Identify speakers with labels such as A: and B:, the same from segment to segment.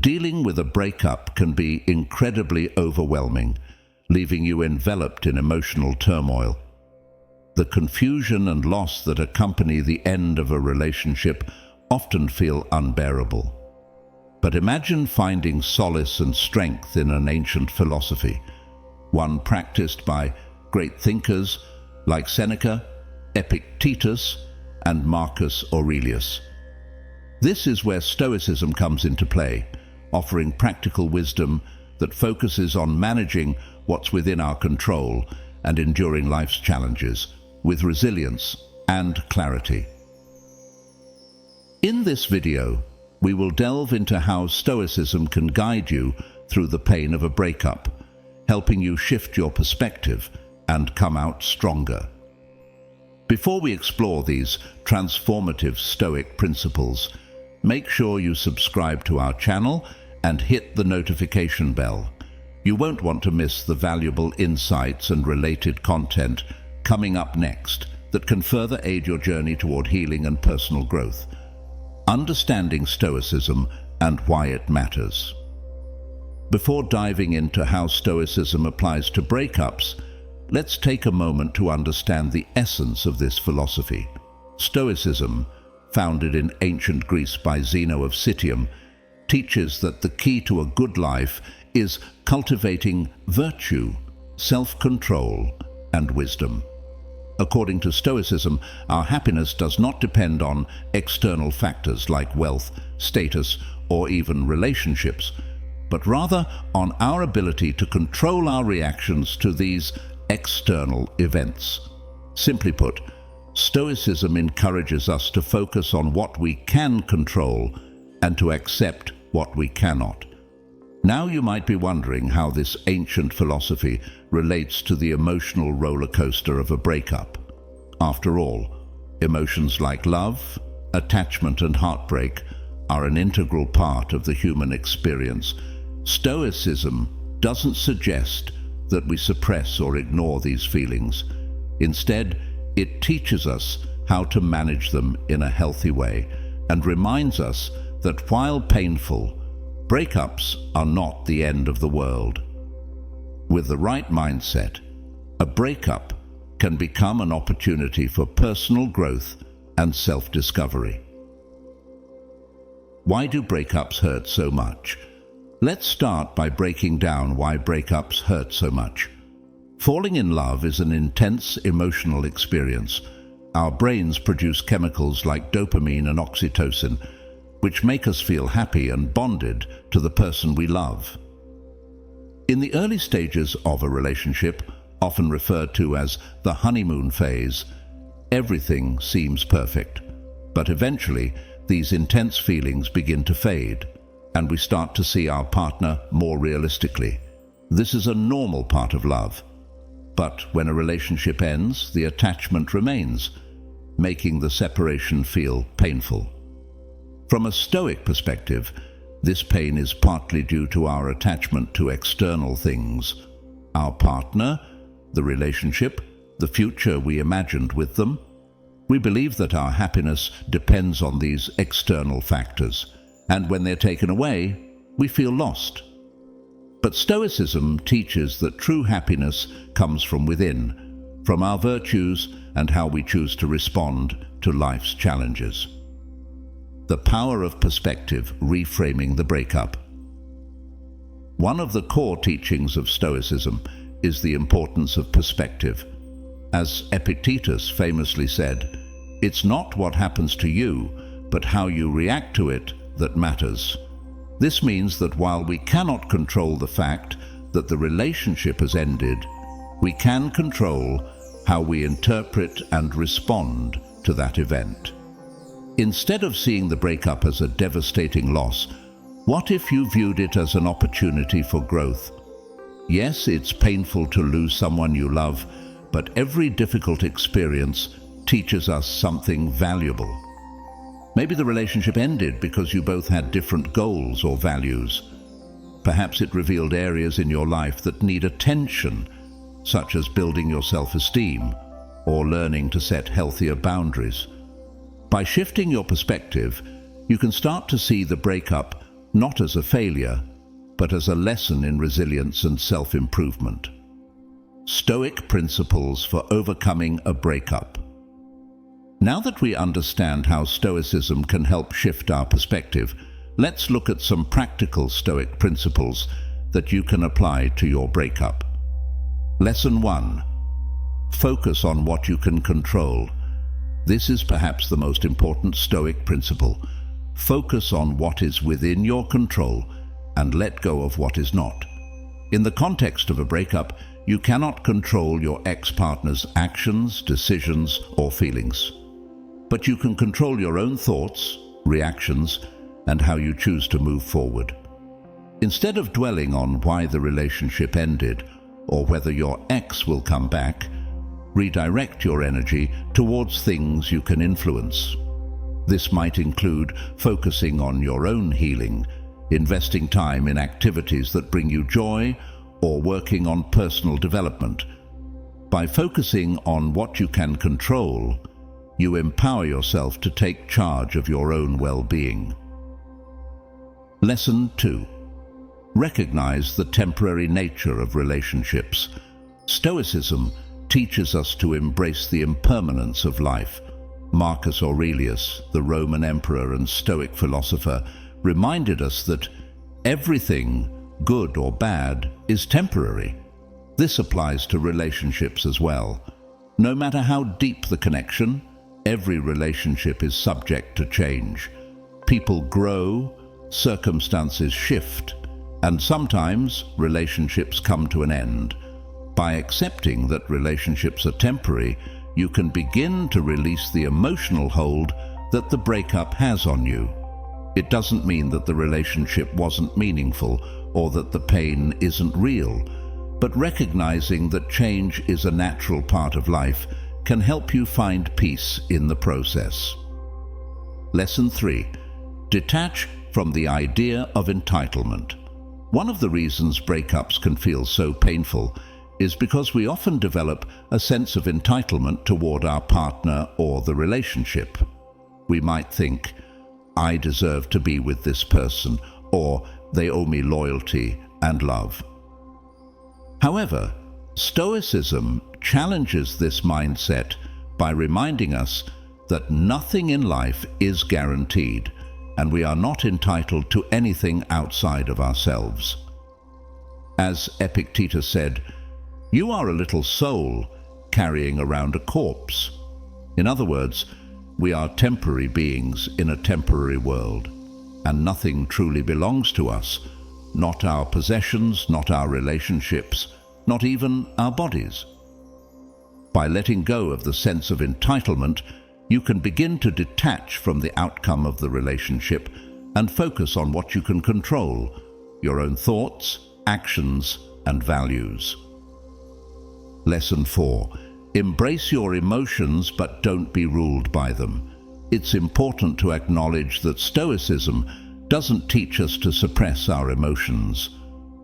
A: Dealing with a breakup can be incredibly overwhelming, leaving you enveloped in emotional turmoil. The confusion and loss that accompany the end of a relationship often feel unbearable. But imagine finding solace and strength in an ancient philosophy, one practiced by great thinkers like Seneca, Epictetus, and Marcus Aurelius. This is where Stoicism comes into play, offering practical wisdom that focuses on managing what's within our control and enduring life's challenges with resilience and clarity. In this video, we will delve into how Stoicism can guide you through the pain of a breakup, helping you shift your perspective and come out stronger. Before we explore these transformative Stoic principles, make sure you subscribe to our channel and hit the notification bell. You won't want to miss the valuable insights and related content coming up next that can further aid your journey toward healing and personal growth. Understanding Stoicism and why it matters. Before diving into how Stoicism applies to breakups, let's take a moment to understand the essence of this philosophy. Stoicism, founded in ancient Greece by Zeno of Citium, teaches that the key to a good life is cultivating virtue, self-control, and wisdom. According to Stoicism, our happiness does not depend on external factors like wealth, status, or even relationships, but rather on our ability to control our reactions to these external events. Simply put, Stoicism encourages us to focus on what we can control and to accept what we cannot. Now you might be wondering how this ancient philosophy relates to the emotional roller coaster of a breakup. After all, emotions like love, attachment, and heartbreak are an integral part of the human experience. Stoicism doesn't suggest that we suppress or ignore these feelings. Instead, it teaches us how to manage them in a healthy way and reminds us that while painful, breakups are not the end of the world. With the right mindset, a breakup can become an opportunity for personal growth and self-discovery. Why do breakups hurt so much? Let's start by breaking down why breakups hurt so much. Falling in love is an intense emotional experience. Our brains produce chemicals like dopamine and oxytocin, which make us feel happy and bonded to the person we love. In the early stages of a relationship, often referred to as the honeymoon phase, everything seems perfect. But eventually, these intense feelings begin to fade, and we start to see our partner more realistically. This is a normal part of love. But when a relationship ends, the attachment remains, making the separation feel painful. From a Stoic perspective, this pain is partly due to our attachment to external things: our partner, the relationship, the future we imagined with them. We believe that our happiness depends on these external factors, and when they're taken away, we feel lost. But Stoicism teaches that true happiness comes from within, from our virtues and how we choose to respond to life's challenges. The power of perspective, reframing the breakup. One of the core teachings of Stoicism is the importance of perspective. As Epictetus famously said, "It's not what happens to you, but how you react to it that matters." This means that while we cannot control the fact that the relationship has ended, we can control how we interpret and respond to that event. Instead of seeing the breakup as a devastating loss, what if you viewed it as an opportunity for growth? Yes, it's painful to lose someone you love, but every difficult experience teaches us something valuable. Maybe the relationship ended because you both had different goals or values. Perhaps it revealed areas in your life that need attention, such as building your self-esteem or learning to set healthier boundaries. By shifting your perspective, you can start to see the breakup not as a failure, but as a lesson in resilience and self-improvement. Stoic principles for overcoming a breakup. Now that we understand how Stoicism can help shift our perspective, let's look at some practical Stoic principles that you can apply to your breakup. Lesson 1. Focus on what you can control. This is perhaps the most important Stoic principle. Focus on what is within your control and let go of what is not. In the context of a breakup, you cannot control your ex-partner's actions, decisions, or feelings. But you can control your own thoughts, reactions, and how you choose to move forward. Instead of dwelling on why the relationship ended or whether your ex will come back, redirect your energy towards things you can influence. This might include focusing on your own healing, investing time in activities that bring you joy, or working on personal development. By focusing on what you can control, you empower yourself to take charge of your own well-being. Lesson 2. Recognize the temporary nature of relationships. Stoicism teaches us to embrace the impermanence of life. Marcus Aurelius, the Roman emperor and Stoic philosopher, reminded us that everything, good or bad, is temporary. This applies to relationships as well. No matter how deep the connection, every relationship is subject to change. People grow, circumstances shift, and sometimes relationships come to an end. By accepting that relationships are temporary, you can begin to release the emotional hold that the breakup has on you. It doesn't mean that the relationship wasn't meaningful or that the pain isn't real, but recognizing that change is a natural part of life can help you find peace in the process. Lesson 3. Detach from the idea of entitlement. One of the reasons breakups can feel so painful is because we often develop a sense of entitlement toward our partner or the relationship. We might think, I deserve to be with this person, or they owe me loyalty and love. However, Stoicism challenges this mindset by reminding us that nothing in life is guaranteed, and we are not entitled to anything outside of ourselves. As Epictetus said, "You are a little soul carrying around a corpse." In other words, we are temporary beings in a temporary world, and nothing truly belongs to us, not our possessions, not our relationships, not even our bodies. By letting go of the sense of entitlement, you can begin to detach from the outcome of the relationship and focus on what you can control, your own thoughts, actions, and values. Lesson 4. Embrace your emotions, but don't be ruled by them. It's important to acknowledge that Stoicism doesn't teach us to suppress our emotions.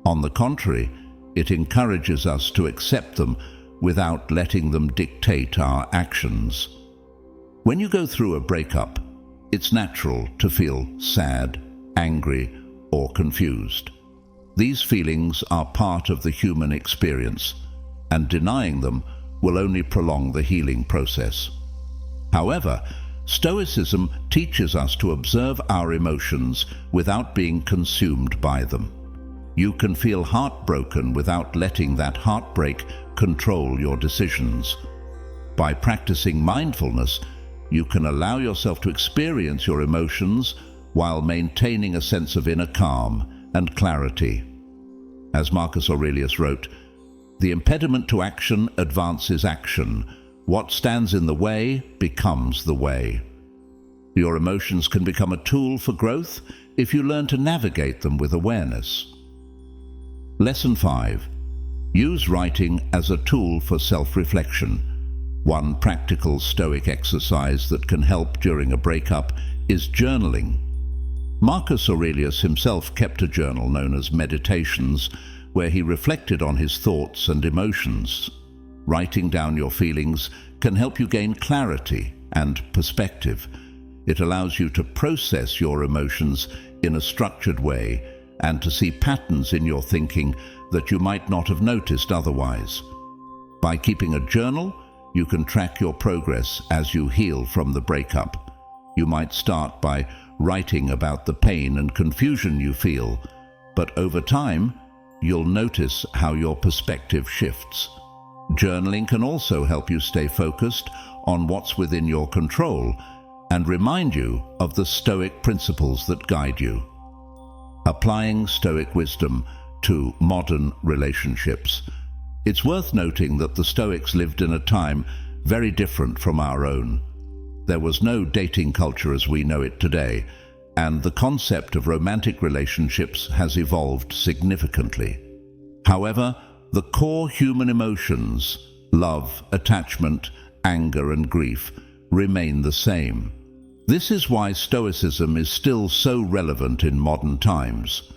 A: On the contrary, it encourages us to accept them without letting them dictate our actions. When you go through a breakup, it's natural to feel sad, angry, or confused. These feelings are part of the human experience, and denying them will only prolong the healing process. However, Stoicism teaches us to observe our emotions without being consumed by them. You can feel heartbroken without letting that heartbreak control your decisions. By practicing mindfulness, you can allow yourself to experience your emotions while maintaining a sense of inner calm and clarity. As Marcus Aurelius wrote, "The impediment to action advances action. What stands in the way becomes the way." Your emotions can become a tool for growth if you learn to navigate them with awareness. Lesson 5. Use writing as a tool for self-reflection. One practical Stoic exercise that can help during a breakup is journaling. Marcus Aurelius himself kept a journal known as Meditations, where he reflected on his thoughts and emotions. Writing down your feelings can help you gain clarity and perspective. It allows you to process your emotions in a structured way and to see patterns in your thinking that you might not have noticed otherwise. By keeping a journal, you can track your progress as you heal from the breakup. You might start by writing about the pain and confusion you feel, but over time, you'll notice how your perspective shifts. Journaling can also help you stay focused on what's within your control and remind you of the Stoic principles that guide you. Applying Stoic wisdom to modern relationships. It's worth noting that the Stoics lived in a time very different from our own. There was no dating culture as we know it today, and the concept of romantic relationships has evolved significantly. However, the core human emotions, love, attachment, anger, and grief, remain the same. This is why Stoicism is still so relevant in modern times.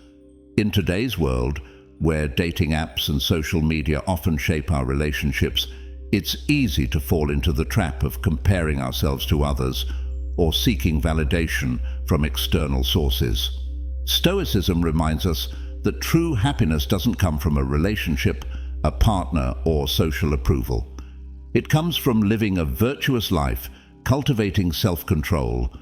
A: In today's world, where dating apps and social media often shape our relationships, it's easy to fall into the trap of comparing ourselves to others or seeking validation from external sources. Stoicism reminds us that true happiness doesn't come from a relationship, a partner, or social approval. It comes from living a virtuous life, cultivating self-control,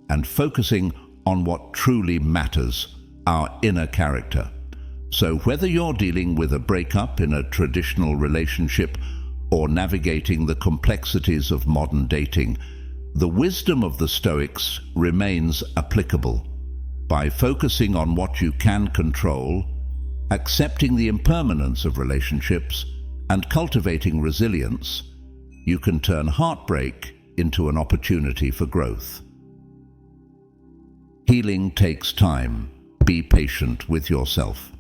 A: and focusing on what truly matters, our inner character. So whether you're dealing with a breakup in a traditional relationship or navigating the complexities of modern dating, the wisdom of the Stoics remains applicable. By focusing on what you can control, accepting the impermanence of relationships, and cultivating resilience, you can turn heartbreak into an opportunity for growth. Healing takes time. Be patient with yourself.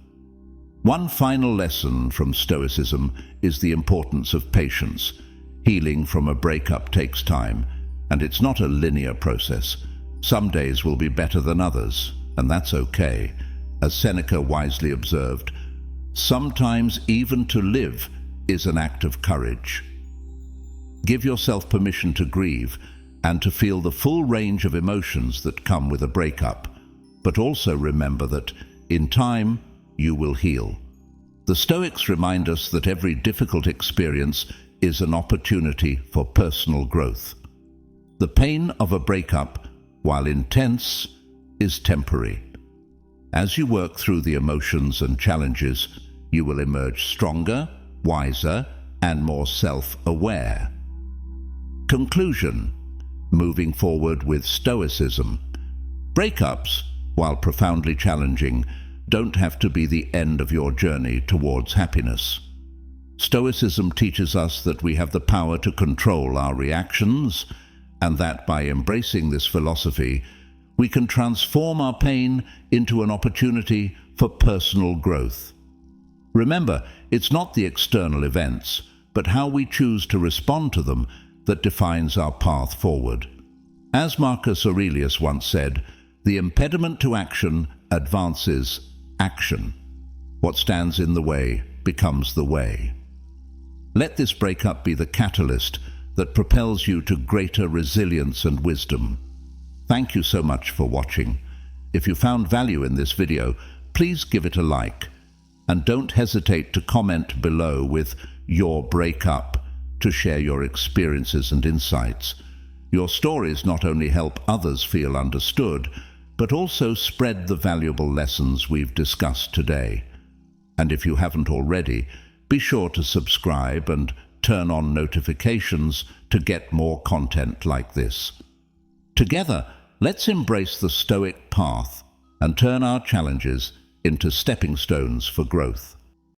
A: One final lesson from Stoicism is the importance of patience. Healing from a breakup takes time, and it's not a linear process. Some days will be better than others, and that's okay. As Seneca wisely observed, sometimes even to live is an act of courage. Give yourself permission to grieve and to feel the full range of emotions that come with a breakup, but also remember that, in time, you will heal. The Stoics remind us that every difficult experience is an opportunity for personal growth. The pain of a breakup, while intense, is temporary. As you work through the emotions and challenges, you will emerge stronger, wiser, and more self-aware. Conclusion. Moving forward with Stoicism. Breakups, while profoundly challenging, don't have to be the end of your journey towards happiness. Stoicism teaches us that we have the power to control our reactions, and that by embracing this philosophy, we can transform our pain into an opportunity for personal growth. Remember, it's not the external events, but how we choose to respond to them that defines our path forward. As Marcus Aurelius once said, the impediment to action advances action. What stands in the way becomes the way. Let this breakup be the catalyst that propels you to greater resilience and wisdom. Thank you so much for watching. If you found value in this video, please give it a like. And don't hesitate to comment below with your breakup to share your experiences and insights. Your stories not only help others feel understood, but also spread the valuable lessons we've discussed today. And if you haven't already, be sure to subscribe and turn on notifications to get more content like this. Together, let's embrace the Stoic path and turn our challenges into stepping stones for growth.